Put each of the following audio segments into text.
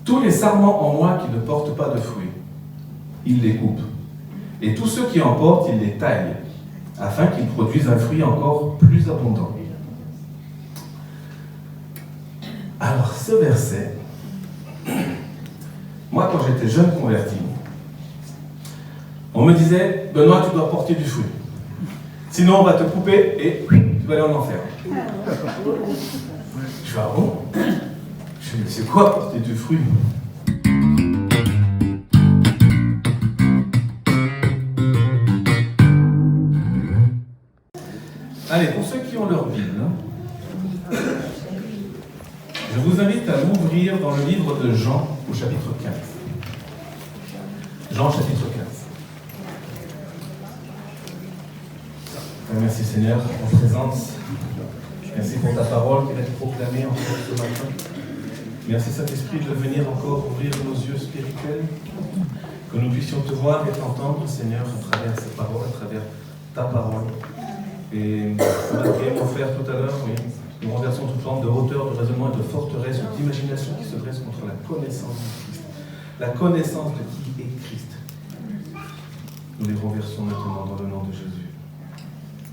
Tous les sarments en moi qui ne portent pas de fruits, il les coupe. Et tous ceux qui en portent, il les taille, afin qu'ils produisent un fruit encore plus abondant. Alors, ce verset, moi, quand j'étais jeune converti, on me disait, Benoît, tu dois porter du fruit. Sinon, on va te couper et tu vas aller en enfer. Je fais, ah bon? Je fais, mais c'est quoi porter du fruit? Allez, pour ceux qui ont leur Bible, je vous invite à l'ouvrir dans le livre de Jean, au chapitre 15. Jean, chapitre 15. Merci Seigneur pour ta présence. Merci pour ta parole qui va être proclamée encore ce matin. Merci Saint-Esprit de venir encore ouvrir nos yeux spirituels, que nous puissions te voir et t'entendre, Seigneur, à travers cette parole, à travers ta parole. Et on a prié, mon frère, tout à l'heure, oui, nous renversons toute forme de hauteur, de raisonnement et de forteresse ou d'imagination qui se dresse contre la connaissance de Christ. La connaissance de qui est Christ. Nous les renversons maintenant dans le nom de Jésus.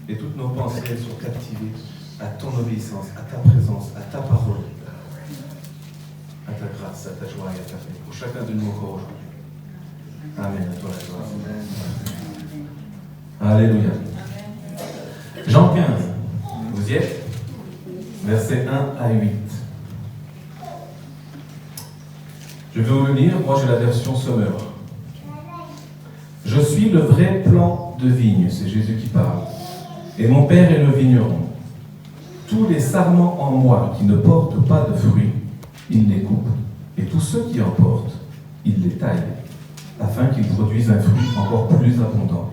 Et toutes nos pensées, elles sont captivées à ton obéissance, à ta présence, à ta parole, à ta grâce, à ta joie et à ta paix. Pour chacun de nous encore aujourd'hui. Amen. À toi la gloire. Alléluia. Jean 15. Vous y êtes? Versets 1 à 8. Je vais vous le lire. Moi, j'ai la version Sommer. Je suis le vrai plan de vigne. C'est Jésus qui parle. Et mon Père est le vigneron. Tous les sarments en moi qui ne portent pas de fruits, il les coupe. Et tous ceux qui en portent, il les taille, afin qu'ils produisent un fruit encore plus abondant.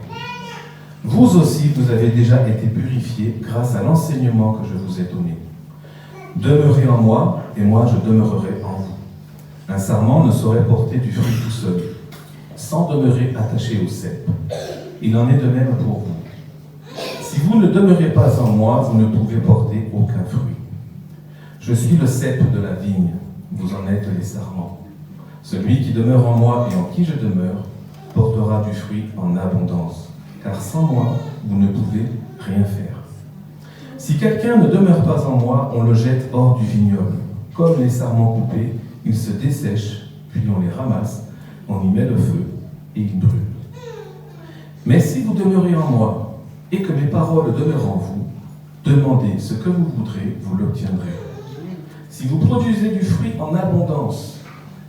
Vous aussi, vous avez déjà été purifiés grâce à l'enseignement que je vous ai donné. Demeurez en moi, et moi je demeurerai en vous. Un sarment ne saurait porter du fruit tout seul, sans demeurer attaché au cep. Il en est de même pour vous. Si vous ne demeurez pas en moi, vous ne pouvez porter aucun fruit. Je suis le cep de la vigne, vous en êtes les sarments. Celui qui demeure en moi et en qui je demeure portera du fruit en abondance, car sans moi, vous ne pouvez rien faire. Si quelqu'un ne demeure pas en moi, on le jette hors du vignoble. Comme les sarments coupés, ils se dessèchent, puis on les ramasse, on y met le feu et ils brûlent. Mais si vous demeurez en moi, et que mes paroles demeurent en vous, demandez ce que vous voudrez, vous l'obtiendrez. Si vous produisez du fruit en abondance,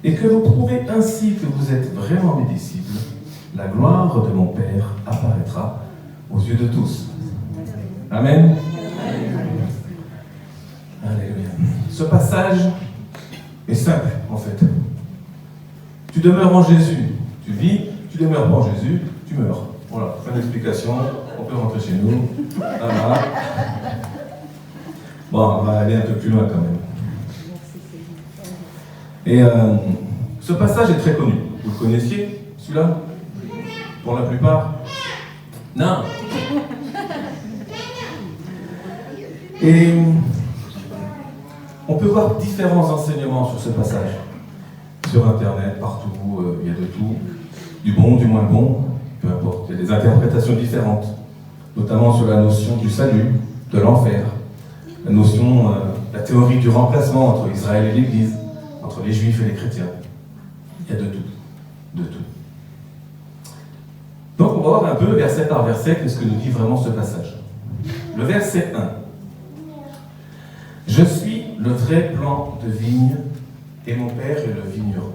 et que vous prouvez ainsi que vous êtes vraiment mes disciples, la gloire de mon Père apparaîtra aux yeux de tous. Amen. Alléluia. Ce passage est simple, en fait. Tu demeures en Jésus, tu vis, tu demeures pas en Jésus, tu meurs. Voilà, fin d'explication, on peut rentrer chez nous. Voilà. Bon, on va aller un peu plus loin quand même. Et ce passage est très connu. Vous le connaissiez, celui-là? Pour la plupart? Non. Et on peut voir différents enseignements sur ce passage. Sur Internet, partout, il y a de tout. Du bon, du moins bon. Peu importe, il y a des interprétations différentes, notamment sur la notion du salut, de l'enfer, la notion, la théorie du remplacement entre Israël et l'Église, entre les Juifs et les chrétiens. Il y a de tout, de tout. Donc on va voir un peu, verset par verset, qu'est-ce que nous dit vraiment ce passage. Le verset 1. Je suis le vrai plan de vigne, et mon Père est le vigneron.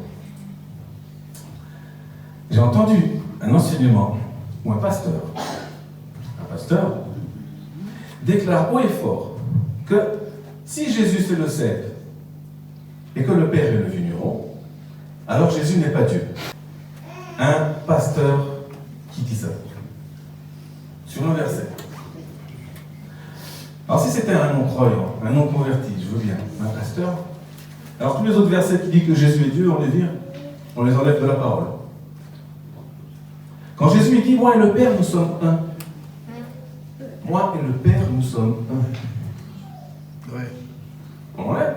J'ai entendu un enseignement ou un pasteur déclare haut et fort que si Jésus c'est le cep et que le Père est le vigneron, alors Jésus n'est pas Dieu. Un pasteur qui dit ça sur un verset. Alors si c'était un non-croyant, un non-converti, je veux bien, un pasteur, alors tous les autres versets qui disent que Jésus est Dieu, on les vire, on les enlève de la parole. Quand Jésus dit « Moi et le Père, nous sommes un ». Moi et le Père, nous sommes un. Ouais. On l'enlève.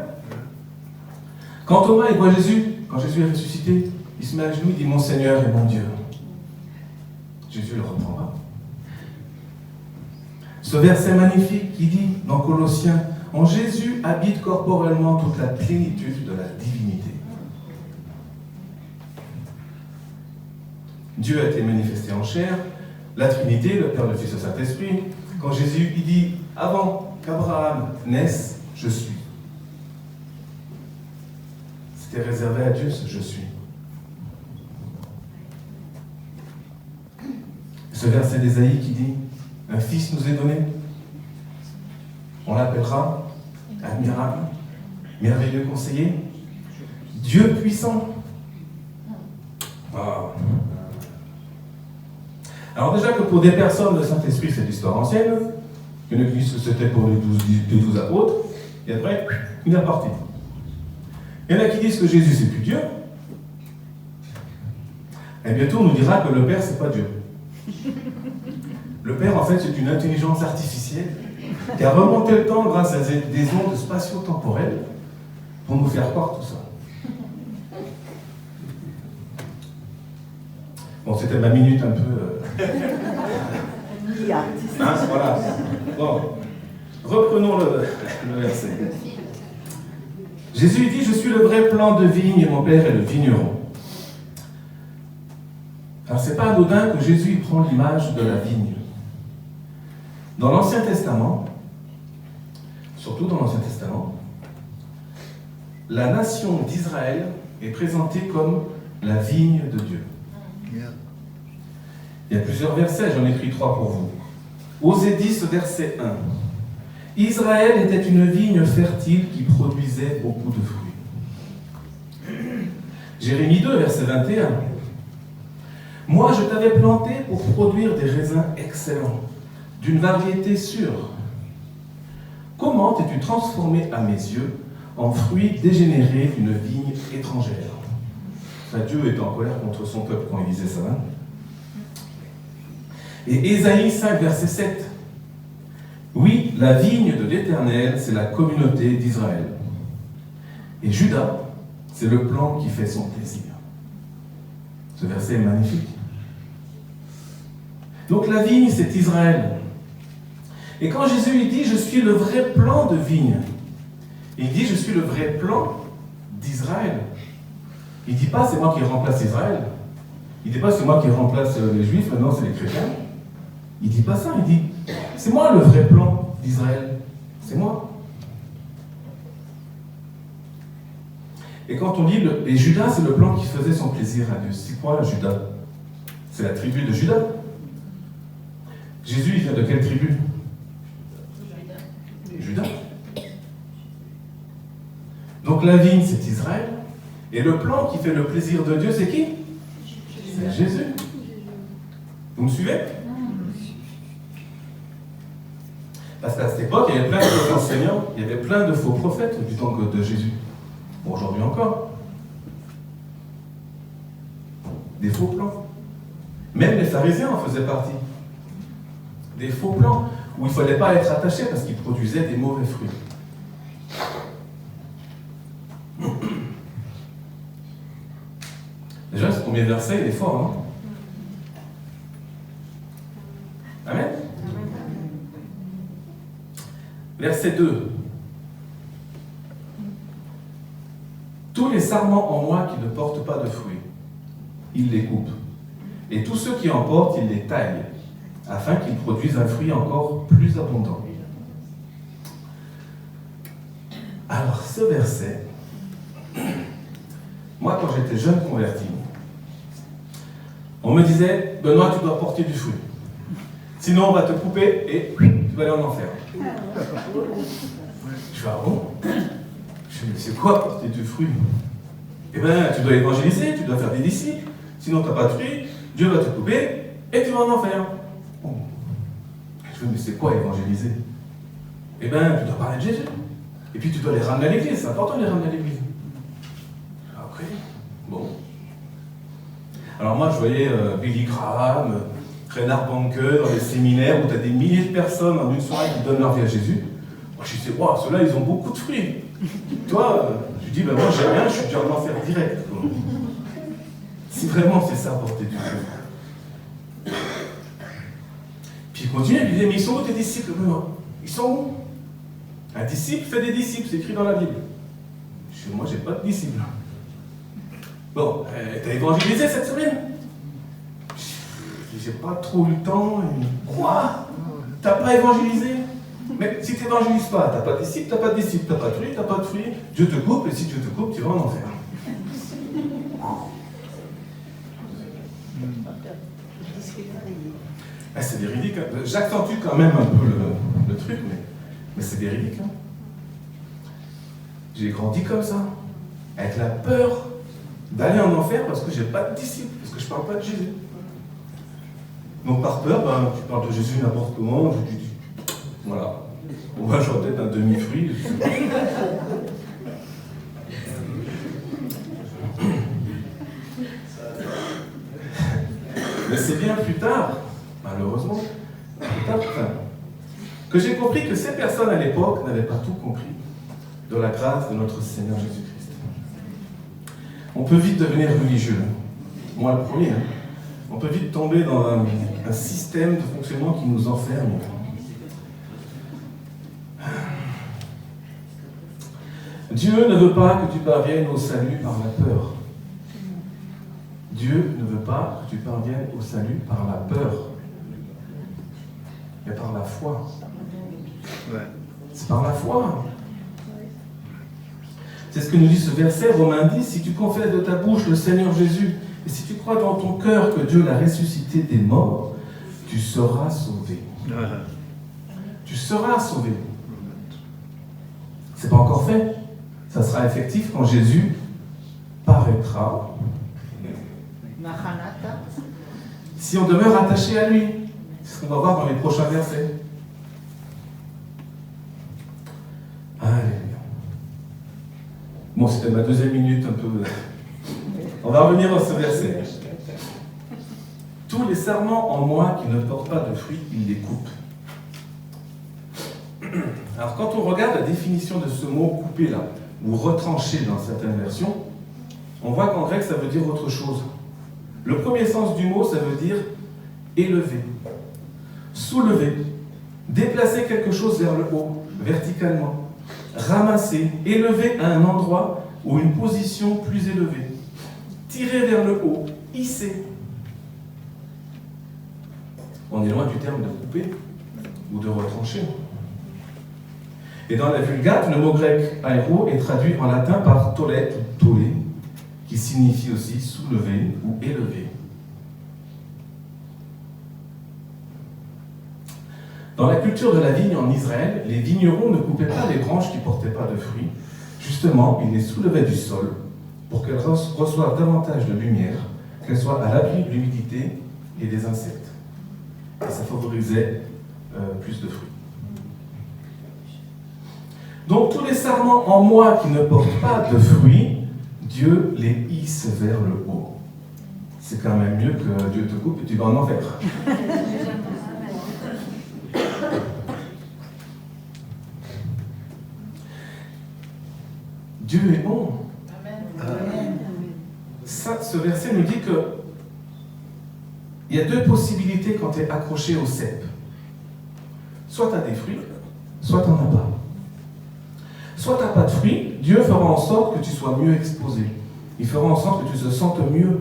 Quand Thomas il voit Jésus, quand Jésus est ressuscité, il se met à genoux, il dit « Mon Seigneur et mon Dieu ». Jésus ne le reprend pas. Ce verset magnifique qui dit dans Colossiens, « En Jésus habite corporellement toute la plénitude de la divinité ». Dieu a été manifesté en chair, la Trinité, le Père, le Fils et le Saint-Esprit. Quand Jésus il dit « Avant qu'Abraham naisse, je suis ». C'était réservé à Dieu ce « je suis ». Ce verset d'Ésaïe qui dit « Un fils nous est donné, on l'appellera admirable, merveilleux conseiller, Dieu puissant. » Ah. Alors déjà que pour des personnes, le Saint-Esprit c'est l'histoire ancienne, il y en a qui disent que c'était pour les 12 apôtres, et après, il est parti. Il y en a qui disent que Jésus c'est plus Dieu, et bientôt on nous dira que le Père c'est pas Dieu. Le Père, en fait, c'est une intelligence artificielle qui a remonté le temps grâce à des ondes spatio-temporelles pour nous faire croire tout ça. Bon, c'était ma minute un peu... Hein, voilà. Bon, reprenons le verset. Jésus dit « Je suis le vrai plan de vigne et mon Père est le vigneron ». Alors, ce n'est pas anodin que Jésus prend l'image de la vigne. Dans l'Ancien Testament, surtout dans l'Ancien Testament, la nation d'Israël est présentée comme la vigne de Dieu. Il y a plusieurs versets, j'en ai pris 3 pour vous. Osée 10, verset 1. Israël était une vigne fertile qui produisait beaucoup de fruits. Jérémie 2, verset 21. Moi, je t'avais planté pour produire des raisins excellents, d'une variété sûre. Comment t'es-tu transformé à mes yeux en fruits dégénérés d'une vigne étrangère? Enfin, Dieu est en colère contre son peuple quand il disait ça. Hein? Et Ésaïe 5, verset 7. Oui, la vigne de l'Éternel, c'est la communauté d'Israël. Et Judas, c'est le plan qui fait son plaisir. Ce verset est magnifique. Donc la vigne, c'est Israël. Et quand Jésus il dit « Je suis le vrai plan de vigne », il dit « Je suis le vrai plan d'Israël ». Il ne dit pas « C'est moi qui remplace Israël ». Il ne dit pas « C'est moi qui remplace les Juifs, maintenant c'est les chrétiens ». Il ne dit pas ça, il dit « C'est moi le vrai plan d'Israël, c'est moi ». Et quand on lit, et Judas, c'est le plan qui faisait son plaisir à Dieu. C'est quoi Judas? C'est la tribu de Judas. Jésus, il vient de quelle tribu? Judas. Donc la vigne, c'est Israël. Et le plan qui fait le plaisir de Dieu, c'est qui? C'est Jésus. Vous me suivez? Parce qu'à cette époque, il y avait plein de faux enseignants, il y avait plein de faux prophètes du temps de Jésus. Bon, aujourd'hui encore. Des faux plans. Même les pharisiens en faisaient partie. Des faux plans où il ne fallait pas être attaché parce qu'ils produisaient des mauvais fruits. Déjà, ce premier verset, il est fort, hein? Amen. Verset 2. Tous les sarments en moi qui ne portent pas de fruits, il les coupe. Et tous ceux qui en portent, il les taille, afin qu'ils produisent un fruit encore plus abondant. Alors, ce verset, moi, quand j'étais jeune converti, on me disait, Benoît, tu dois porter du fruit. Sinon, on va te couper et tu vas aller en enfer. Je fais, ah bon? Je dis, c'est quoi porter du fruit? Eh bien, tu dois évangéliser, tu dois faire des disciples. Sinon, tu n'as pas de fruit, Dieu va te couper et tu vas en enfer. Bon. Je dis, mais c'est quoi évangéliser? Eh bien, tu dois parler de Jésus. Et puis, tu dois les ramener à l'église. C'est important de les ramener à l'église. Ok, bon. Alors moi, je voyais Billy Graham, Reinhard Bonnke dans les séminaires où tu as des milliers de personnes en une soirée qui donnent leur vie à Jésus. Moi, je disais, waouh, ceux-là, ils ont beaucoup de fruits. Toi, Tu dis, ben moi j'ai rien, je suis déjà en enfer direct. Quoi. Si vraiment c'est ça, porter du feu. Puis il continue, il dit, mais ils sont où tes disciples? Ils sont où? Un disciple fait des disciples, c'est écrit dans la Bible. Je dis, moi j'ai pas de disciples. Bon, t'as évangélisé cette semaine? J'ai pas trop eu le temps. Quoi? T'as pas évangélisé? Mais si tu n'évangélises pas, t'as pas de disciple, t'as pas de disciple, t'as pas de fruit, t'as pas de fruit, Dieu te coupe, et si Dieu te coupe, tu vas en enfer. C'est véridique. Hein. J'accentue quand même un peu le truc, mais c'est véridique. Hein. J'ai grandi comme ça, avec la peur d'aller en enfer parce que j'ai pas de disciple, parce que je parle pas de Jésus. Donc par peur, tu parles de Jésus n'importe comment, je dis, voilà. Bon, moi j'aurais peut-être un demi-fruit. Mais c'est bien plus tard, malheureusement, que j'ai compris que ces personnes à l'époque n'avaient pas tout compris de la grâce de notre Seigneur Jésus-Christ. On peut vite devenir religieux, moi le premier, hein. On peut vite tomber dans un système de fonctionnement qui nous enferme. Dieu ne veut pas que tu parviennes au salut par la peur. Dieu ne veut pas que tu parviennes au salut par la peur, mais par la foi. C'est par la foi. C'est ce que nous dit ce verset, Romains 10, si tu confesses de ta bouche le Seigneur Jésus, et si tu crois dans ton cœur que Dieu l'a ressuscité des morts, tu seras sauvé. Tu seras sauvé. C'est pas encore fait. Ça sera effectif quand Jésus paraîtra. Si on demeure attaché à lui. C'est ce qu'on va voir dans les prochains versets. Alléluia. Bon, c'était ma deuxième minute un peu. On va revenir à ce verset. Tous les serments en moi qui ne portent pas de fruits, il les coupe. Alors quand on regarde la définition de ce mot couper là, ou retrancher dans certaines versions, on voit qu'en grec ça veut dire autre chose. Le premier sens du mot, ça veut dire élever, soulever, déplacer quelque chose vers le haut, verticalement, ramasser, élever à un endroit ou une position plus élevée, tirer vers le haut, hisser. On est loin du terme de couper ou de retrancher. Et dans la Vulgate, le mot grec aéro est traduit en latin par tolet ou tolé, qui signifie aussi soulever ou élever. Dans la culture de la vigne en Israël, les vignerons ne coupaient pas les branches qui ne portaient pas de fruits. Justement, ils les soulevaient du sol pour qu'elles reçoivent davantage de lumière, qu'elles soient à l'abri de l'humidité et des insectes. Et ça favorisait plus de fruits. Donc tous les sarments en moi qui ne portent pas de fruits, Dieu les hisse vers le haut. C'est quand même mieux que Dieu te coupe et tu vas en enfer. Dieu est bon. Amen. Ça, ce verset nous dit que il y a deux possibilités quand tu es accroché au cep. Soit tu as des fruits, soit tu n'en as pas. Soit tu n'as pas de fruits, Dieu fera en sorte que tu sois mieux exposé. Il fera en sorte que tu te sentes mieux.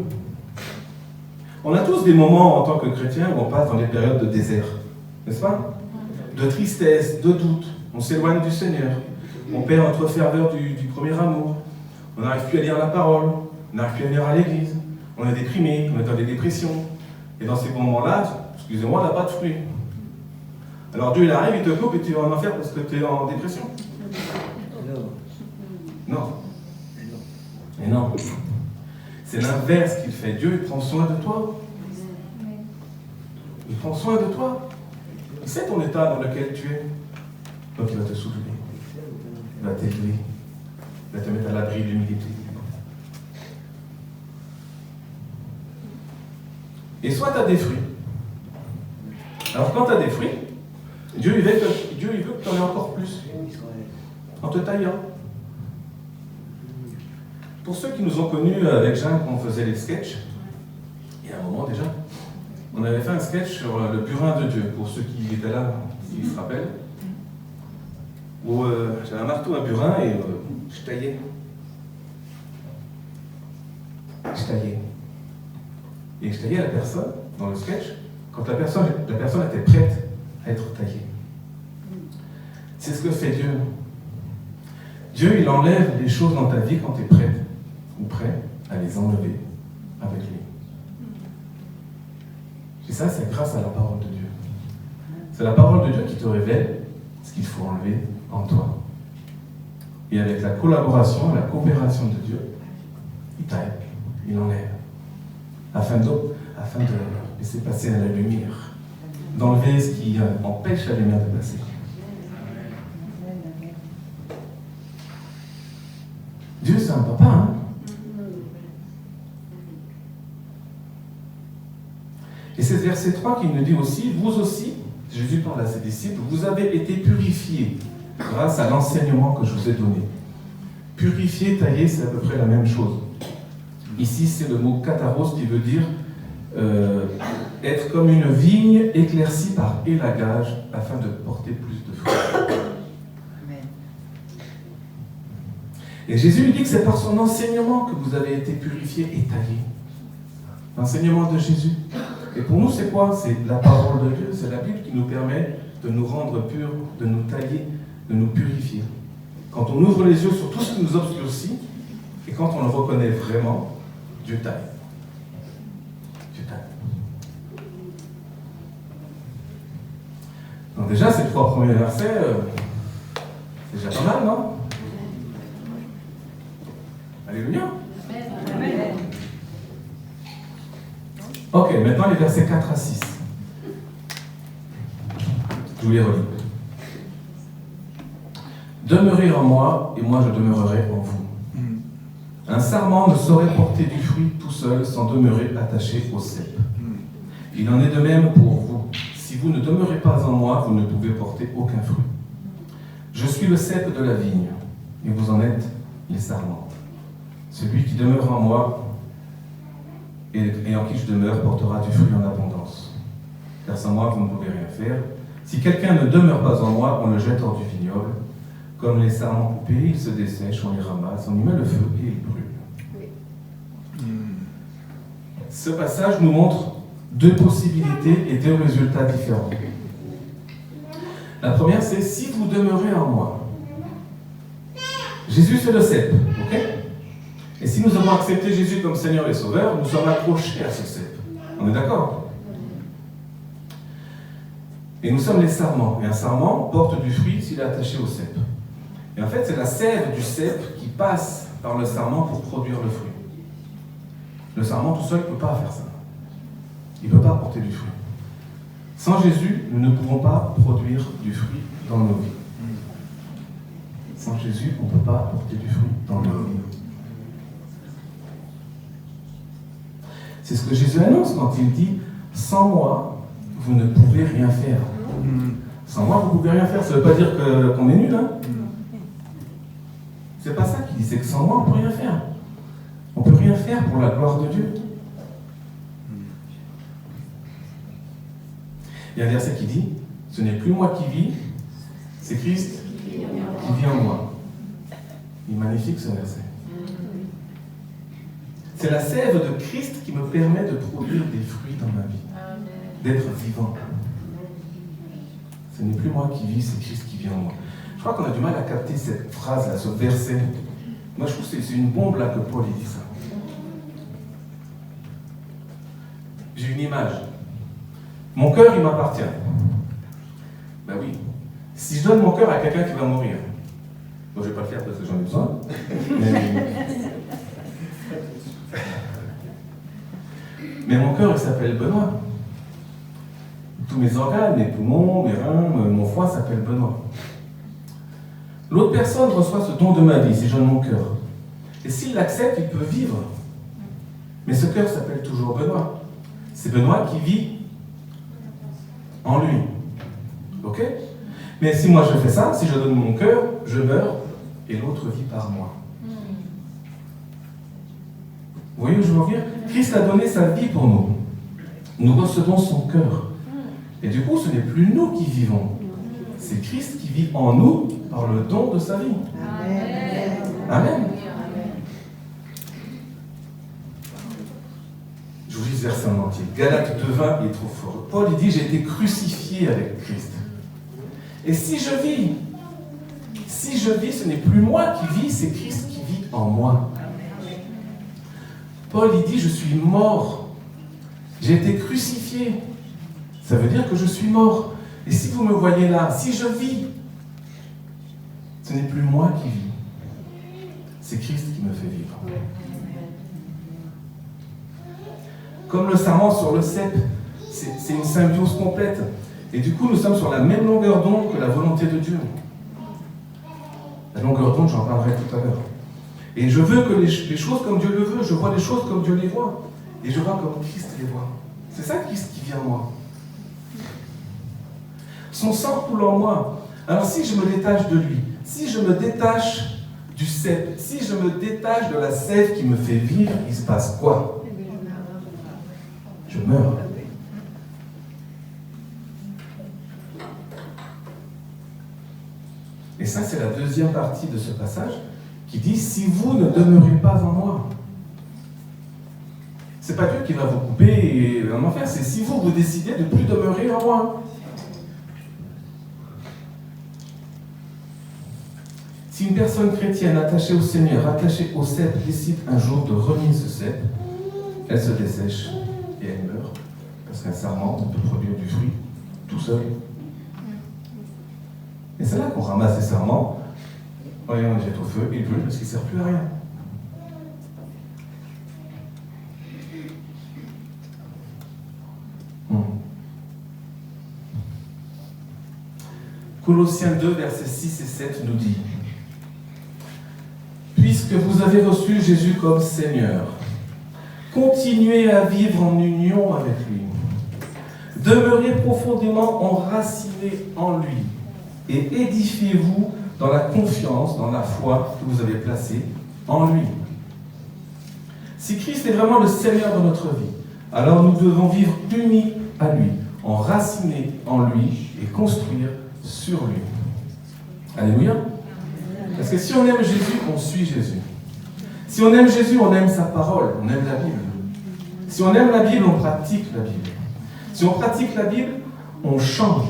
On a tous des moments en tant que chrétien où on passe dans des périodes de désert, n'est-ce pas? De tristesse, de doute, on s'éloigne du Seigneur, on perd notre ferveur du premier amour, on n'arrive plus à lire la parole, on n'arrive plus à venir à l'église, on est déprimé, on est dans des dépressions. Et dans ces moments-là, excusez-moi, on n'a pas de fruits. Alors Dieu il arrive, il te coupe et tu vas en enfer parce que tu es en dépression. Non. Mais non. C'est l'inverse qu'il fait. Dieu, il prend soin de toi. Il prend soin de toi. Il sait ton état dans lequel tu es. Donc il va te soulever. Il va t'élever. Il va te mettre à l'abri de l'humilité. Et soit tu as des fruits. Alors quand tu as des fruits, Dieu il veut que tu en aies encore plus. En te taillant. Pour ceux qui nous ont connus avec Jean quand on faisait les sketchs, il y a un moment déjà, on avait fait un sketch sur le burin de Dieu, pour ceux qui étaient là, s'ils se rappellent, où j'avais un marteau, un burin et je taillais. Et je taillais la personne dans le sketch quand la personne était prête à être taillée. C'est ce que fait Dieu. Dieu, il enlève les choses dans ta vie quand tu es prête ou prêt à les enlever avec lui. Et ça, c'est grâce à la parole de Dieu. C'est la parole de Dieu qui te révèle ce qu'il faut enlever en toi. Et avec la collaboration, la coopération de Dieu, il taille, il enlève, afin de laisser passer la lumière, d'enlever ce qui empêche la lumière de passer. Dieu, c'est un papa, hein? Et c'est verset 3 qui nous dit aussi, vous aussi, Jésus parle à ses disciples, vous avez été purifiés grâce à l'enseignement que je vous ai donné. Purifier, tailler, c'est à peu près la même chose. Ici, c'est le mot kataros qui veut dire être comme une vigne éclaircie par élagage afin de porter plus de fruits. Et Jésus lui dit que c'est par son enseignement que vous avez été purifiés et taillés. L'enseignement de Jésus. Et pour nous, c'est quoi? C'est la parole de Dieu, c'est la Bible qui nous permet de nous rendre purs, de nous tailler, de nous purifier. Quand on ouvre les yeux sur tout ce qui nous obscurcit, et quand on le reconnaît vraiment, Dieu taille. Dieu taille. Donc déjà, ces 3 premiers versets, c'est déjà pas mal, non? Alléluia. Amen. Ok, maintenant les versets 4 à 6. Je vous les relis. Demeurez en moi, et moi je demeurerai en vous. Un sarment ne saurait porter du fruit tout seul sans demeurer attaché au cep. Il en est de même pour vous. Si vous ne demeurez pas en moi, vous ne pouvez porter aucun fruit. Je suis le cep de la vigne, et vous en êtes les sarments. Celui qui demeure en moi et en qui je demeure portera du fruit en abondance. Car sans moi, vous ne pouvez rien faire. Si quelqu'un ne demeure pas en moi, on le jette hors du vignoble. Comme les sarments coupés, ils se dessèchent, on les ramasse, on y met le feu et ils brûlent. Oui. Ce passage nous montre 2 possibilités et 2 résultats différents. La première, c'est si vous demeurez en moi. Jésus, c'est le cep, ok? Et si nous avons accepté Jésus comme Seigneur et Sauveur, nous sommes accrochés à ce cep. On est d'accord? Et nous sommes les sarments. Et un sarment porte du fruit s'il est attaché au cep. Et en fait, c'est la sève du cep qui passe par le sarment pour produire le fruit. Le sarment tout seul ne peut pas faire ça. Il ne peut pas porter du fruit. Sans Jésus, nous ne pouvons pas produire du fruit dans nos vies. Sans Jésus, on ne peut pas porter du fruit dans nos vies. C'est ce que Jésus annonce quand il dit « Sans moi, vous ne pouvez rien faire. » Sans moi, vous ne pouvez rien faire. Ça ne veut pas dire qu'on est nul, hein? C'est pas ça qu'il dit, c'est que sans moi, on ne peut rien faire. On ne peut rien faire pour la gloire de Dieu. Il y a un verset qui dit « Ce n'est plus moi qui vis, c'est Christ qui vit en moi. » Il est magnifique ce verset. C'est la sève de Christ qui me permet de produire des fruits dans ma vie, d'être vivant. Ce n'est plus moi qui vis, c'est Christ qui vit en moi. Je crois qu'on a du mal à capter cette phrase-là, ce verset. Moi, je trouve que c'est une bombe là que Paul dit ça. J'ai une image. Mon cœur, il m'appartient. Ben oui. Si je donne mon cœur à quelqu'un qui va mourir, bon, je ne vais pas le faire parce que j'en ai besoin. Mais mon cœur, il s'appelle Benoît. Tous mes organes, mes poumons, mes reins, mon foie s'appelle Benoît. L'autre personne reçoit ce don de ma vie, si je donne mon cœur. Et s'il l'accepte, il peut vivre. Mais ce cœur s'appelle toujours Benoît. C'est Benoît qui vit en lui. Ok? Mais si moi je fais ça, si je donne mon cœur, je meurs et l'autre vit par moi. Vous voyez où je veux en venir? Christ a donné sa vie pour nous. Nous recevons son cœur. Et du coup, ce n'est plus nous qui vivons. C'est Christ qui vit en nous par le don de sa vie. Amen. Amen. Je vous lis ce verset en entier. Galates 2:20, il est trop fort. Paul, il dit, j'ai été crucifié avec Christ. Et si je vis, ce n'est plus moi qui vis, c'est Christ qui vit en moi. Paul, il dit, je suis mort. J'ai été crucifié. Ça veut dire que je suis mort. Et si vous me voyez là, si je vis, ce n'est plus moi qui vis. C'est Christ qui me fait vivre. Comme le serment sur le cep, c'est une symbiose complète. Et du coup, nous sommes sur la même longueur d'onde que la volonté de Dieu. La longueur d'onde, j'en parlerai tout à l'heure. Et je veux que les choses comme Dieu le veut, je vois les choses comme Dieu les voit. Et je vois comme Christ les voit. C'est ça Christ qui vient en moi. Son sang coule en moi. Alors si je me détache de lui, si je me détache du cep, si je me détache de la sève qui me fait vivre, il se passe quoi? Je meurs. Et ça, c'est la deuxième partie de ce passage qui dit « Si vous ne demeurez pas en moi ». C'est pas Dieu qui va vous couper et en enfer, c'est si vous décidez de ne plus demeurer en moi. Si une personne chrétienne attachée au Seigneur, attachée au cep, décide un jour de renier ce cep, elle se dessèche et elle meurt. Parce qu'un sarment peut produire du fruit tout seul. Et c'est là qu'on ramasse les sarments, on les jette au feu, ils brûlent parce qu'ils ne servent plus à rien. Colossiens 2, versets 6 et 7 nous dit « Puisque vous avez reçu Jésus comme Seigneur, continuez à vivre en union avec lui. Demeurez profondément enracinés en lui et édifiez-vous dans la confiance, dans la foi que vous avez placée en lui. » Si Christ est vraiment le Seigneur de notre vie, alors nous devons vivre unis à lui, enracinés en lui et construire sur lui. Alléluia. Parce que si on aime Jésus, on suit Jésus. Si on aime Jésus, on aime sa parole, on aime la Bible. Si on aime la Bible, on pratique la Bible. Si on pratique la Bible, on change.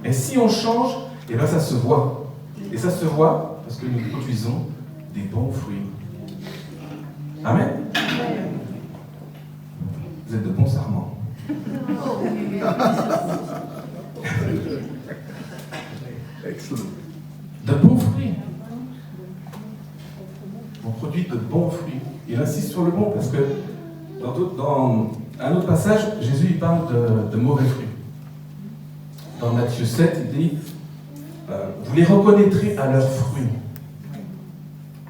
Et si on change, et bien ça se voit. Et ça se voit parce que nous produisons des bons fruits. Amen. Vous êtes de bons sarments. De bons fruits. On produit de bons fruits. Il insiste sur le bon parce que dans un autre passage, Jésus il parle de mauvais fruits. Dans Matthieu 7, il dit vous les reconnaîtrez à leurs fruits.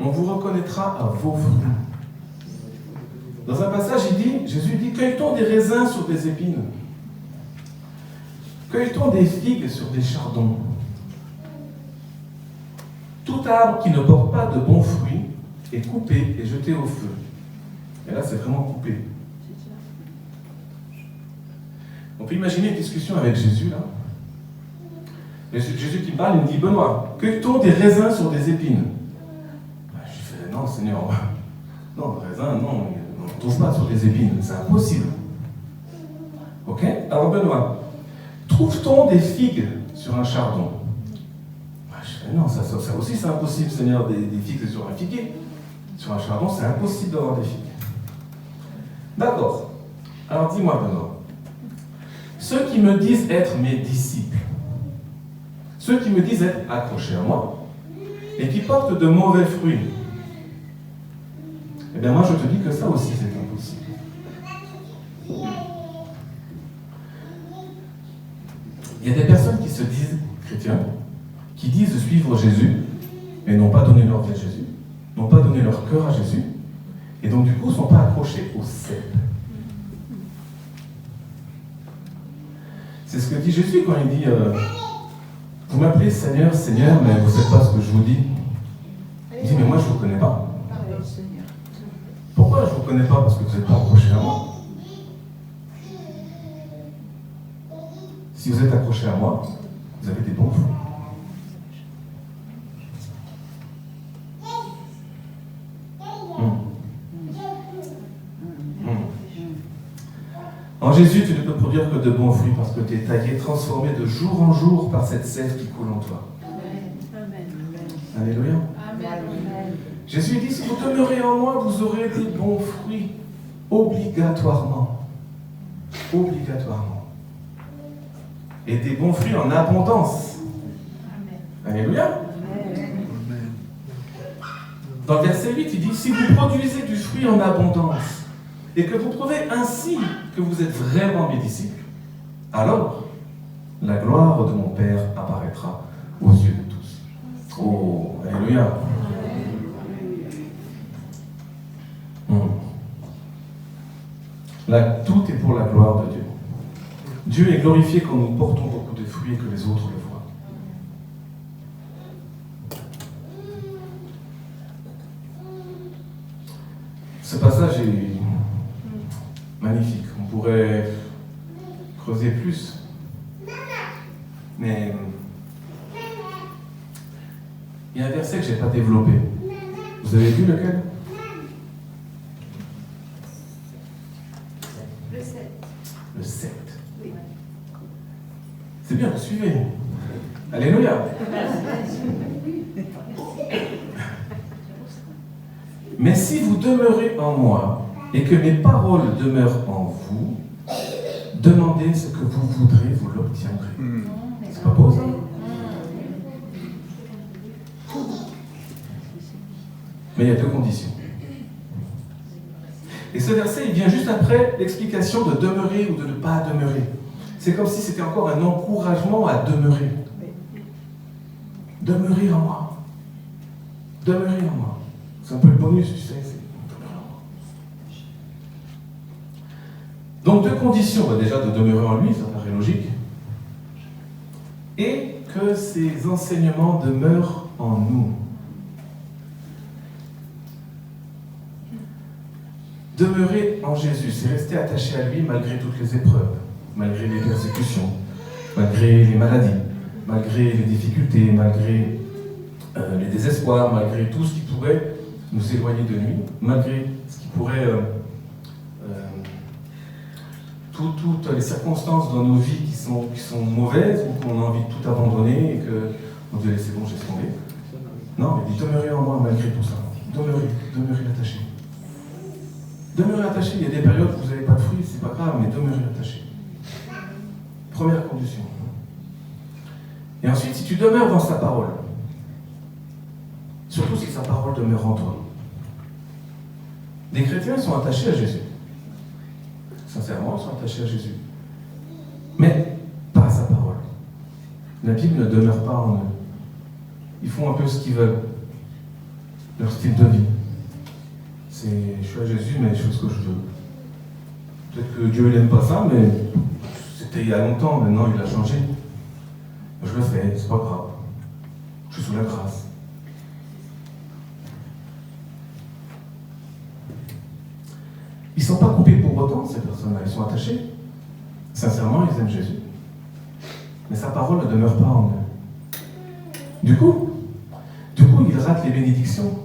On vous reconnaîtra à vos fruits. Dans un passage, Jésus dit cueille-t-on des raisins sur des épines? Cueille-t-on des figues sur des chardons? Tout arbre qui ne porte pas de bons fruits est coupé et jeté au feu. Et là, c'est vraiment coupé. On peut imaginer une discussion avec Jésus, là. Jésus qui parle, il me dit, Benoît, cueille-t-on des raisins sur des épines? Je fais, non, Seigneur, non, raisin, non, on ne trouve pas sur des épines, c'est impossible. Ok? Alors, Benoît, trouve-t-on des figues sur un chardon? Je fais, non, ça aussi c'est impossible, Seigneur, des figues sur un figuier. Sur un chardon, c'est impossible d'avoir des figues. D'accord. Alors, dis-moi, Benoît, ceux qui me disent être mes disciples, ceux qui me disent être accrochés à moi, et qui portent de mauvais fruits, eh bien moi je te dis que ça aussi c'est impossible. Il y a des personnes qui se disent chrétiens, qui disent suivre Jésus, mais n'ont pas donné leur vie à Jésus, n'ont pas donné leur cœur à Jésus, et donc du coup ne sont pas accrochés au cep. C'est ce que dit Jésus quand il dit vous m'appelez Seigneur, Seigneur, mais vous ne faites pas ce que je vous dis. Il dit mais moi je ne vous connais pas. Pourquoi je ne vous connais prenez pas parce que vous n'êtes pas accroché à moi. Si vous êtes accroché à moi, vous avez des bons fruits. En Jésus, tu ne peux produire que de bons fruits parce que tu es taillé, transformé de jour en jour par cette sève qui coule en toi. Amen. Alléluia. Amen. Jésus dit, si vous demeurez en moi, vous aurez des bons fruits, obligatoirement. Obligatoirement. Et des bons fruits en abondance. Amen. Alléluia. Amen. Dans le verset 8, il dit, si vous produisez du fruit en abondance, et que vous prouvez ainsi que vous êtes vraiment mes disciples, alors la gloire de mon Père apparaîtra aux yeux de tous. Oh, alléluia. Là, tout est pour la gloire de Dieu. Dieu est glorifié quand nous portons beaucoup de fruits et que les autres le voient. Ce passage est magnifique. On pourrait creuser plus. Mais il y a un verset que je n'ai pas développé. Vous avez vu lequel? Le 7. Le 7. Oui. C'est bien, vous suivez. Alléluia. Mais si vous demeurez en moi et que mes paroles demeurent en vous, demandez ce que vous voudrez, vous l'obtiendrez. C'est pas beau ça? Mais il y a deux conditions. Et ce verset, il vient juste après l'explication de demeurer ou de ne pas demeurer. C'est comme si c'était encore un encouragement à demeurer. Demeurer en moi. Demeurer en moi. C'est un peu le bonus, tu sais. Donc deux conditions, déjà de demeurer en lui, ça paraît logique, et que ses enseignements demeurent en nous. Demeurer en Jésus, c'est rester attaché à lui malgré toutes les épreuves, malgré les persécutions, malgré les maladies, malgré les difficultés, malgré les désespoirs, malgré tout ce qui pourrait nous éloigner de lui, malgré ce qui pourrait... toutes les circonstances dans nos vies qui sont mauvaises, ou qu'on a envie de tout abandonner et qu'on dit c'est bon, j'ai tombé. Non, mais demeurez en moi malgré tout ça. Demeurez attaché. Demeurez attaché. Il y a des périodes où vous n'avez pas de fruits, c'est pas grave, mais demeurez attaché. Première condition. Et ensuite, si tu demeures dans sa parole, surtout si sa parole demeure en toi, les chrétiens sont attachés à Jésus. Sincèrement, ils sont attachés à Jésus. Mais pas à sa parole. La Bible ne demeure pas en eux. Ils font un peu ce qu'ils veulent. Leur style de vie. C'est, je suis à Jésus, mais je fais ce que je veux. Peut-être que Dieu n'aime pas ça, mais c'était il y a longtemps, maintenant il a changé. Je le fais, c'est pas grave. Je suis sous la grâce. Ils ne sont pas coupés pour autant, ces personnes-là. Ils sont attachés. Sincèrement, ils aiment Jésus. Mais sa parole ne demeure pas en eux. Du coup, ils ratent les bénédictions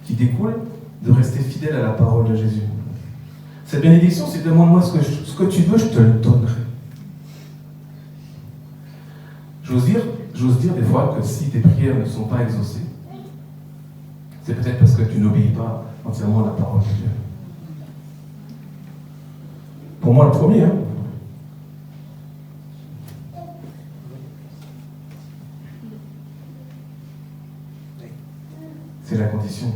qui découlent de rester fidèles à la parole de Jésus. Cette bénédiction, c'est demande-moi ce que tu veux, je te le donnerai. J'ose dire des fois que si tes prières ne sont pas exaucées, c'est peut-être parce que tu n'obéis pas entièrement à la parole de Dieu. Pour moi, le premier, hein. C'est la condition.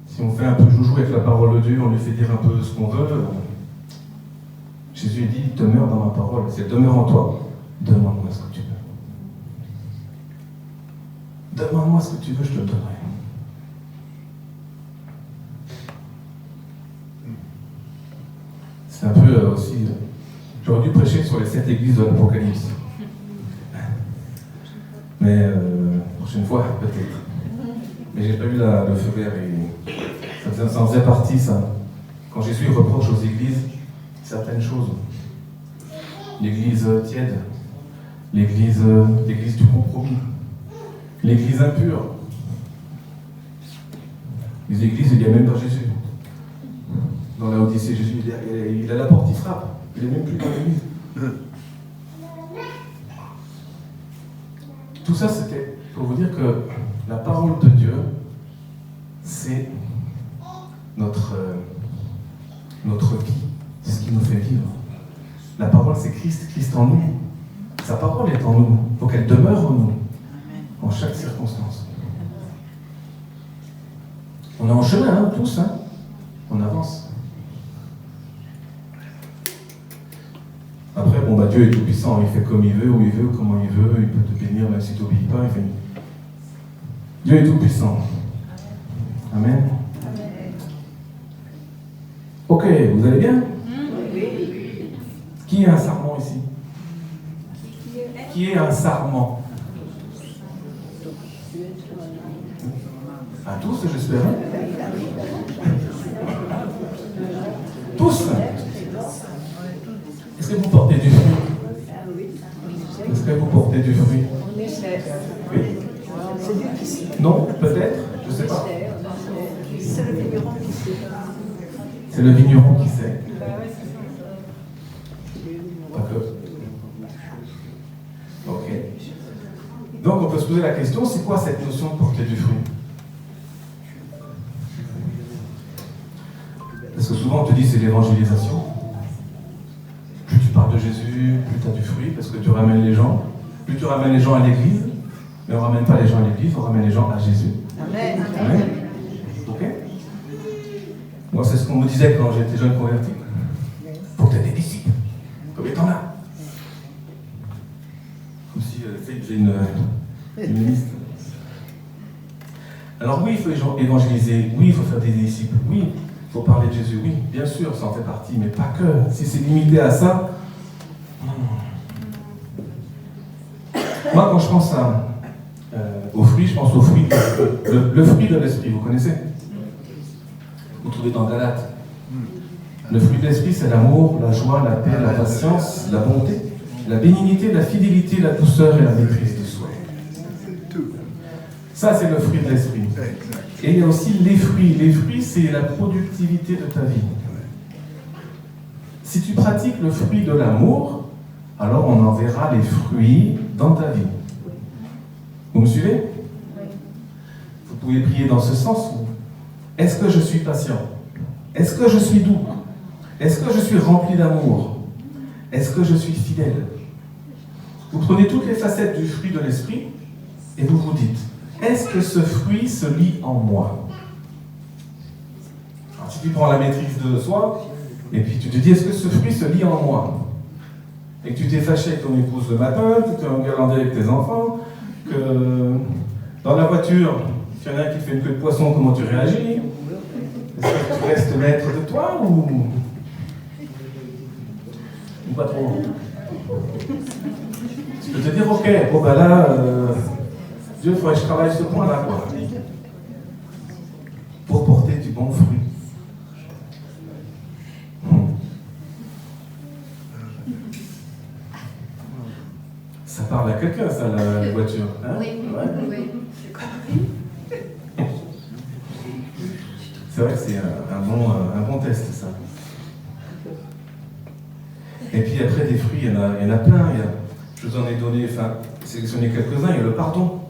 Si on fait un peu joujou avec la parole de Dieu, on lui fait dire un peu ce qu'on veut, Jésus dit, demeure dans ma parole. C'est demeure en toi. Demande-moi ce que tu veux. Demande-moi ce que tu veux, je te le donnerai. C'est un peu aussi... J'aurais dû prêcher sur les 7 églises de l'Apocalypse. Mais prochaine fois, peut-être. Mais j'ai pas eu le feu vert et ça faisait Ça en faisait partie, ça. Quand Jésus reproche aux églises certaines choses. L'église tiède, l'église du compromis, l'église impure. Les églises, il n'y a même pas Jésus. Dans la Odyssée, Jésus, il a la porte, il frappe. Il n'est même plus dans l'église. Tout ça, c'était pour vous dire que la parole de Dieu, c'est notre vie, c'est ce qui nous fait vivre. La parole, c'est Christ, Christ en nous. Sa parole est en nous. Il faut qu'elle demeure en nous, en chaque circonstance. On est en chemin, hein, tous, hein. On avance. Après, bon, Dieu est tout puissant, il fait comme il veut, où il veut, comment il veut, il peut te bénir même si tu n'obéis pas. Dieu est tout puissant. Amen. Ok, vous allez bien? Qui est un sarment ici? Qui est un sarment? À tous, j'espère. Tous? Est-ce que vous portez du fruit? Est-ce que vous portez du fruit? Oui. Non, peut-être, je ne sais pas. C'est le vigneron qui sait. C'est le vigneron qui sait. Pas que. Ok. Donc on peut se poser la question, c'est quoi cette notion de porter du fruit? Parce que souvent on te dit c'est l'évangélisation. Plus tu parles de Jésus, plus tu as du fruit, parce que tu ramènes les gens. Plus tu ramènes les gens à l'église, mais on ne ramène pas les gens à l'église, on ramène les gens à Jésus. Amen. Amen. Ok? Moi, c'est ce qu'on me disait quand j'étais jeune converti. Faut que tu aies des disciples. Combien t'en as? Comme si j'ai une liste. Alors oui, il faut évangéliser. Oui, il faut faire des disciples. Oui, il faut parler de Jésus. Oui, bien sûr, ça en fait partie, mais pas que. Si c'est limité à ça... Moi, quand je pense aux fruits, je pense aux fruits, le fruit de l'esprit, vous connaissez? Vous trouvez dans Galates. Le fruit de l'esprit, c'est l'amour, la joie, la paix, la patience, la bonté, la bénignité, la fidélité, la douceur et la maîtrise de soi. Ça, c'est le fruit de l'esprit. Et il y a aussi les fruits. Les fruits, c'est la productivité de ta vie. Si tu pratiques le fruit de l'amour, alors on en verra les fruits dans ta vie. Vous me suivez? Vous pouvez prier dans ce sens. Est-ce que je suis patient? Est-ce que je suis doux? Est-ce que je suis rempli d'amour? Est-ce que je suis fidèle? Vous prenez toutes les facettes du fruit de l'esprit et vous vous dites, est-ce que ce fruit se lit en moi? Alors, si tu prends la maîtrise de soi, et puis tu te dis, est-ce que ce fruit se lit en moi? Et que tu t'es fâché avec ton épouse le matin, que tu t'es enguirlandé avec tes enfants, que dans la voiture, s'il y en a un qui fait une queue de poisson, comment tu réagis? Est-ce que tu restes maître de toi ou pas trop? Tu peux te dire, ok, bon ben là, Dieu, il faudrait que je travaille ce point-là, quoi. Pour porter du bon fruit. Ça parle à quelqu'un, ça, la voiture. Hein? Oui, oui. C'est vrai que c'est un bon test, ça. Et puis après, des fruits, il y en a plein. Je vous en ai donné, sélectionné quelques-uns. Il y a le pardon.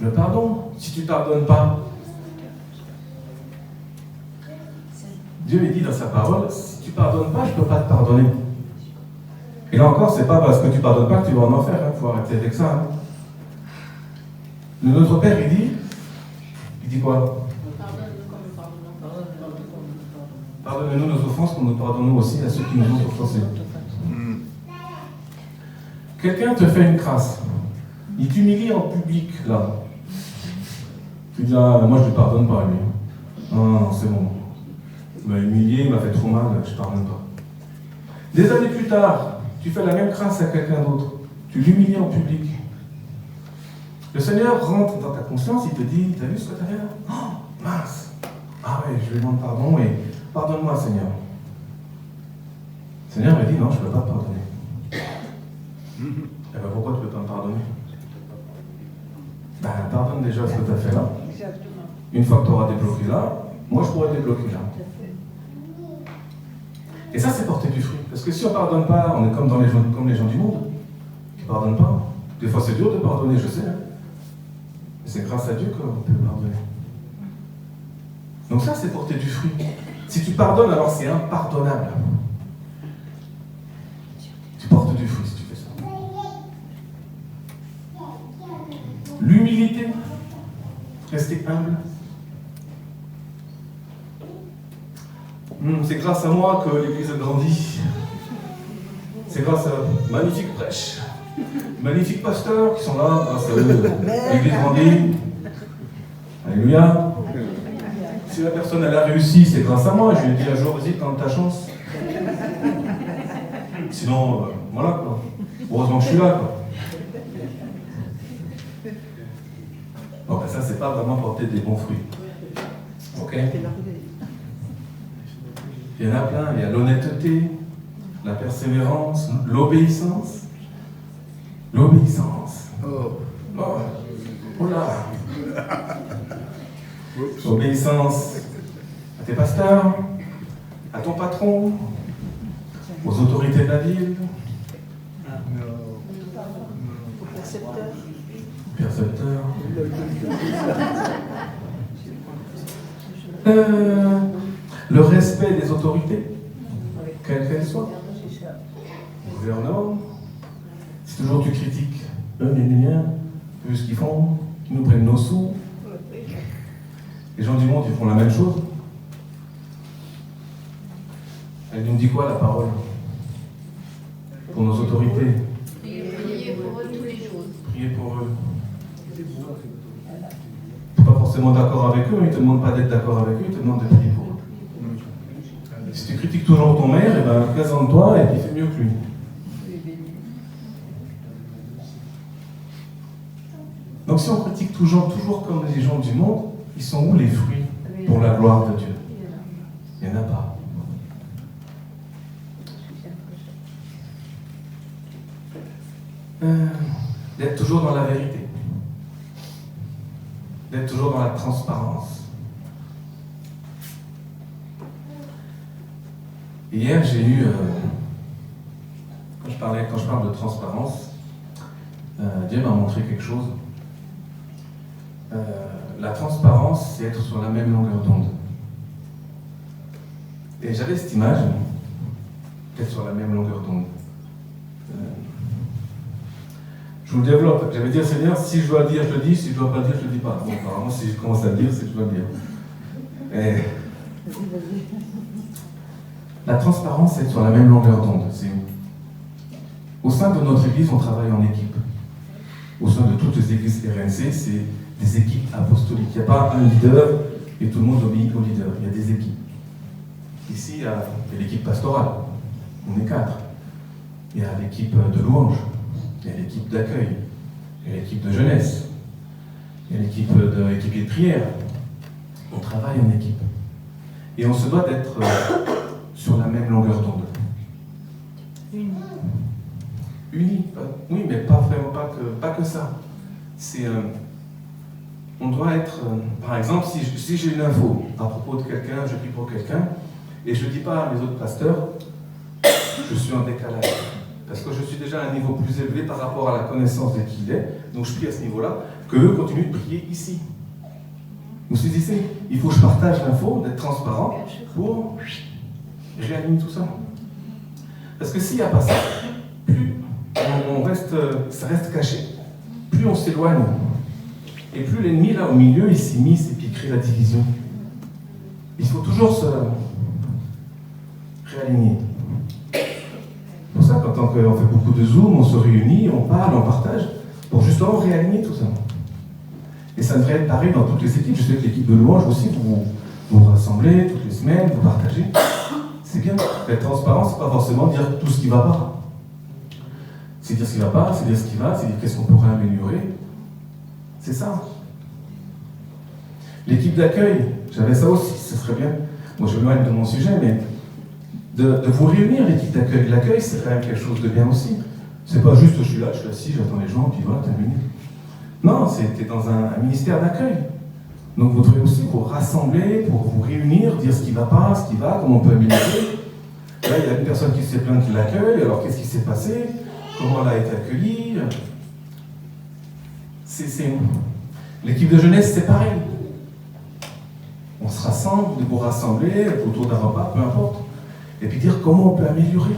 Le pardon. Si tu ne pardonnes pas, Dieu il dit dans sa parole, si tu ne pardonnes pas, je ne peux pas te pardonner. Et là encore, c'est pas parce que tu ne pardonnes pas que tu vas en enfer. Il faut arrêter avec ça. Hein. Notre Père, il dit quoi? Pardonnez-nous nos offenses, comme nous pardonnons aussi à ceux qui nous ont offensés. Quelqu'un te fait une crasse. Il t'humilie en public, là. Tu dis, ah, moi je ne lui pardonne pas, lui. Non, c'est bon. Il m'a humilié, il m'a fait trop mal, je ne pardonne pas. Des années plus tard, tu fais la même crasse à quelqu'un d'autre. Tu l'humilies en public. Le Seigneur rentre dans ta conscience, il te dit, t'as vu ce que t'as fait là? Oh, mince! et je lui demande pardon et pardonne-moi, Seigneur. Le Seigneur m'a dit non, je ne peux pas te pardonner. Eh bien, pourquoi tu ne peux pas me pardonner? Ben, pardonne déjà ce que tu as fait là. Une fois que tu auras débloqué là, moi je pourrais débloquer là. Et ça, c'est porter du fruit. Parce que si on ne pardonne pas, on est comme les gens du monde, qui ne pardonnent pas. Des fois, c'est dur de pardonner, je sais. Hein. Mais c'est grâce à Dieu qu'on peut pardonner. Donc ça, c'est porter du fruit. Si tu pardonnes, alors c'est impardonnable. Tu portes du fruit si tu fais ça. L'humilité. Rester humble. C'est grâce à moi que l'Église a grandi. C'est grâce à magnifique prêche, magnifiques pasteurs qui sont là, grâce à eux, l'Église grandit. Alléluia. Si la personne elle a réussi, c'est grâce à moi. Je lui ai dit un jour, vas-y, tente ta chance. Sinon, voilà quoi. Heureusement que je suis là quoi. Bon, ben ça, c'est pas vraiment porter des bons fruits. Ok? Il y en a plein, il y a l'honnêteté, la persévérance, l'obéissance. L'obéissance. Oh là. Obéissance à tes pasteurs, à ton patron, aux autorités de la ville, au percepteur. Le respect des autorités, quelles qu'elles soient. Le gouvernement, si toujours tu critiques eux, vu ce qu'ils font, ils nous prennent nos sous. Les gens du monde, ils font la même chose. Elle nous dit quoi, la parole? Pour nos autorités. Priez pour eux tous les jours. Priez pour eux. Tu n'es pas forcément d'accord avec eux, ils ne te demandent pas d'être d'accord avec eux, ils te demandent de prier pour eux. Si tu critiques toujours ton maire, eh ben, présente-toi et puis fais mieux que lui. Donc si on critique toujours comme les gens du monde, ils sont où les fruits pour la gloire de Dieu? Il n'y en a pas. D'être toujours dans la vérité. D'être toujours dans la transparence. Hier, j'ai eu, quand je parle de transparence, Dieu m'a montré quelque chose. La transparence, c'est être sur la même longueur d'onde. Et j'avais cette image d'être sur la même longueur d'onde. Je vous le développe. J'avais dit à Seigneur, si je dois le dire, je le dis, si je ne dois pas le dire, je ne le dis pas. Bon, apparemment, si je commence à le dire, c'est que je dois le dire. Et la transparence, c'est être sur la même longueur d'onde. Au sein de notre église, on travaille en équipe. Au sein de toutes les églises RNC, c'est des équipes apostoliques. Il n'y a pas un leader et tout le monde obéit au leader. Il y a des équipes. Ici, il y a l'équipe pastorale. On est 4. Il y a l'équipe de louange. Il y a l'équipe d'accueil. Il y a l'équipe de jeunesse. Il y a l'équipe de prière. On travaille en équipe. Et on se doit d'être sur la même longueur d'onde. Unis. Oui, mais pas vraiment, pas que ça. On doit être, par exemple, si j'ai une info à propos de quelqu'un, je prie pour quelqu'un, et je ne dis pas à mes autres pasteurs, je suis en décalage. Parce que je suis déjà à un niveau plus élevé par rapport à la connaissance de qui il est, donc je prie à ce niveau-là, qu'eux continuent de prier ici. Vous saisissez? Il faut que je partage l'info, d'être transparent, pour réaligner tout ça. Parce que s'il n'y a pas ça, plus ça reste caché, plus on s'éloigne. Et plus l'ennemi, là, au milieu, il s'immisce et puis il crée la division. Il faut toujours se réaligner. C'est pour ça qu'en tant qu'on fait beaucoup de Zoom, on se réunit, on parle, on partage, pour justement réaligner tout ça. Et ça devrait être pareil dans toutes les équipes. Je sais que l'équipe de louange aussi, vous vous rassemblez toutes les semaines, vous partagez. C'est bien. Être transparent, c'est pas forcément dire tout ce qui ne va pas. C'est dire ce qui ne va pas, c'est dire ce qui va, c'est dire qu'est-ce qu'on pourrait améliorer. C'est ça. L'équipe d'accueil, J'avais ça aussi, ce serait bien. Moi, je m'éloigne de mon sujet, mais de vous réunir, l'équipe d'accueil. L'accueil, c'est quand même quelque chose de bien aussi. C'est pas juste, je suis là, je suis assis, j'attends les gens, puis voilà, terminé. Non, c'était dans un ministère d'accueil. Donc vous devez aussi vous rassembler pour vous réunir, dire ce qui va pas, ce qui va, comment on peut améliorer. Là, il y a une personne qui s'est plainte de l'accueil, alors qu'est-ce qui s'est passé? Comment elle a été accueillie? L'équipe de jeunesse, c'est pareil. On se rassemble, vous vous rassemblez autour d'un repas, peu importe, et puis dire comment on peut améliorer,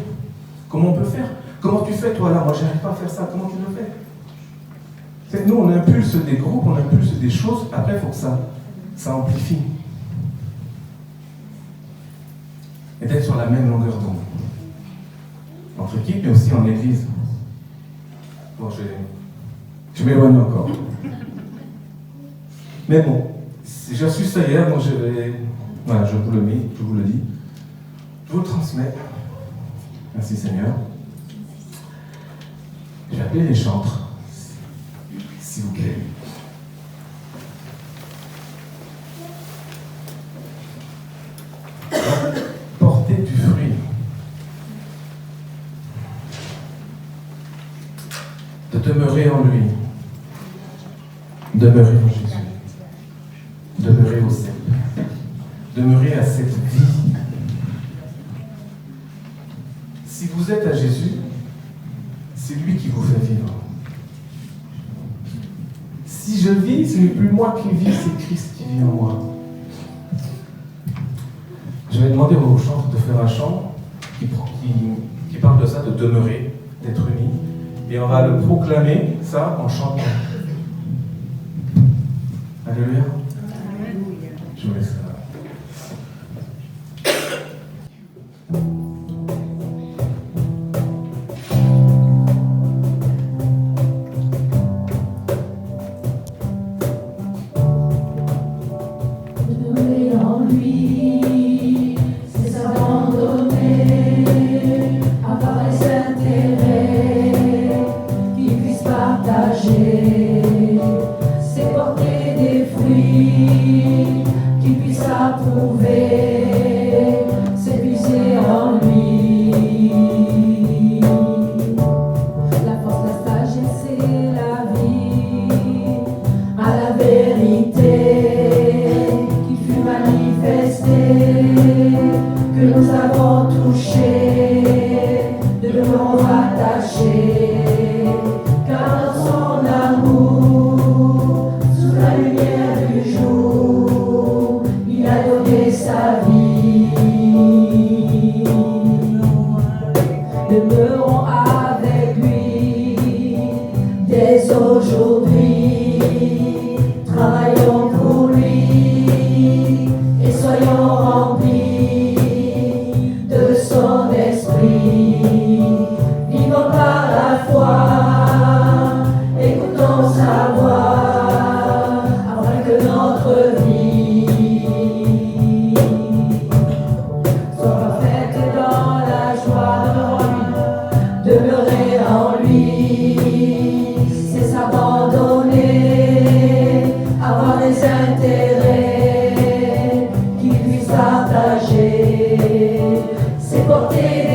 comment on peut faire. Comment tu fais toi là? Moi, j'arrive pas à faire ça, comment tu le fais? C'est que nous, on impulse des groupes, on impulse des choses, après, il faut que ça amplifie. Et d'être sur la même longueur d'onde. Entre équipe et aussi en église. Bon, je m'éloigne encore. Mais bon, j'ai reçu ça hier, donc voilà, je vous le dis. Je vous le transmets. Merci Seigneur. Je vais appeler les chantres, s'il vous plaît. Porter du fruit. De demeurer en lui. Demeurer en Jésus. Demeurer au cep. Demeurer à cette vie. Si vous êtes à Jésus, c'est lui qui vous fait vivre. Si je vis, ce n'est plus moi qui vis, c'est Christ qui vit en moi. Je vais demander aux chantres de faire un chant qui parle de ça, de demeurer, d'être unis. Et on va le proclamer, ça, en chantant. Alléluia. Je vous laisse ça. C'est porter des fruits qui puissent approuver, s'épuiser en lui. La force, la sagesse et la vie, à la vérité qui fut manifestée, que nous avons touché, de nous rattacher. Car dans son amour, sous la lumière du jour, il a donné sa vie. Demeurons avec lui dès aujourd'hui, travaillons pour lui et soyons remplis de son esprit. Vivons par la foi, écoutons sa voix, afin que notre vie soit parfaite dans la joie de lui. Demeurer en lui, c'est s'abandonner, avoir des intérêts qu'il puisse partager, c'est porter